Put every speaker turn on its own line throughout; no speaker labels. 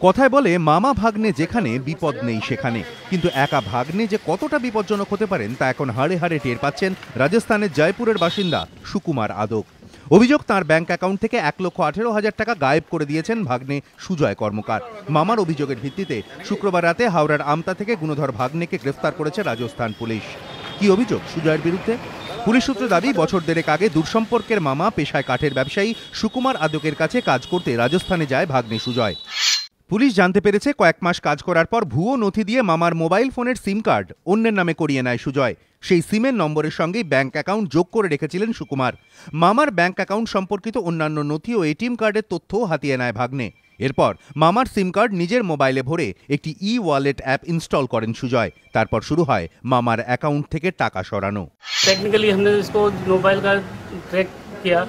কথায় বলে মামা ভাগ্নে যেখানে বিপদ নেই সেখানে, কিন্তু একা ভাগ্নে যে কতটা বিপজ্জনক হতে পারেন তা এখন হাড়ে হাড়ে টের পাচ্ছেন রাজস্থানের জয়পুরের বাসিন্দা সুকুমার আদক। অভিযোগ, তাঁর ব্যাংক অ্যাকাউন্ট থেকে ১,১৮,০০০ টাকা গায়েব করে দিয়েছেন ভাগ্নে সুজয় কর্মকার। মামার অভিযোগের ভিত্তিতে শুক্রবার রাতে হাওড়ার আমতা থেকে গুণধর ভাগ্নেকে গ্রেফতার করেছে রাজস্থান পুলিশ। কি অভিযোগ সুজয়ের বিরুদ্ধে? পুলিশ সূত্রে দাবি, বছর দেড়েক আগে দূরসম্পর্কের মামা পেশায় কাঠের ব্যবসায়ী সুকুমার আদকের কাছে কাজ করতে রাজস্থানে যায় ভাগ্নে সুজয়। পুলিশ জানতে পেরেছে, কয়েক মাস কাজ করার পর ভুয়ো নথি দিয়ে মামার মোবাইল ফোনের সিম কার্ড অন্যের নামে করিয়ে নেয় সুজয়। সেই সিমের নম্বরের সঙ্গেই ব্যাংক অ্যাকাউন্ট যোগ করে রেখেছিলেন সুকুমার। মামার ব্যাংক অ্যাকাউন্ট সম্পর্কিত অন্যান্য নথি ও এটিএম কার্ডের তথ্যও হাতিয়ে নেয় ভাগ্নে। এরপর মামার সিম কার্ড নিজের মোবাইলে ভরে একটি ই ওয়ালেট অ্যাপ ইনস্টল করেন সুজয়। তারপর শুরু হয় মামার অ্যাকাউন্ট থেকে টাকা সরানো।
टेक्निकली हमने इसको मोबाइल का ट्रैक किया,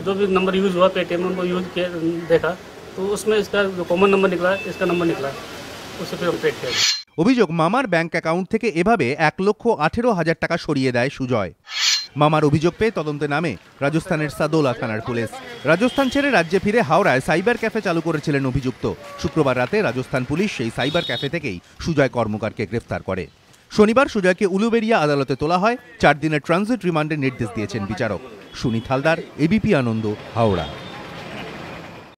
जो भी नंबर यूज़ हुआ पेटीएम नंबर यूज़ किया, देखा तो उसमें इसका जो कॉमन नंबर निकला, इसका नंबर निकला, उससे फिर हम ट्रैक किया।
অভিযোগ, মামার ব্যাংক অ্যাকাউন্ট থেকে এভাবে ১,১৮,০০০ টাকা সরিয়ে দেয় সুজয়। মামার অভিযোগ পেয়ে তদন্তে নামে রাজস্থানের সাদোলা থানার পুলিশ। রাজস্থান ছেড়ে রাজ্যে ফিরে হাওড়ায় সাইবার ক্যাফে চালু করেছিলেন অভিযুক্ত। শুক্রবার রাতে রাজস্থান পুলিশ সেই সাইবার ক্যাফে থেকেই সুজয় কর্মকারকে গ্রেফতার করে। শনিবার সুজয়কে উলুবেড়িয়া আদালতে তোলা হয়। ৪ দিনের ট্রানজিট রিমান্ডের নির্দেশ দিয়েছেন বিচারক। সুনীত হালদার, এবিপি আনন্দ, হাওড়া।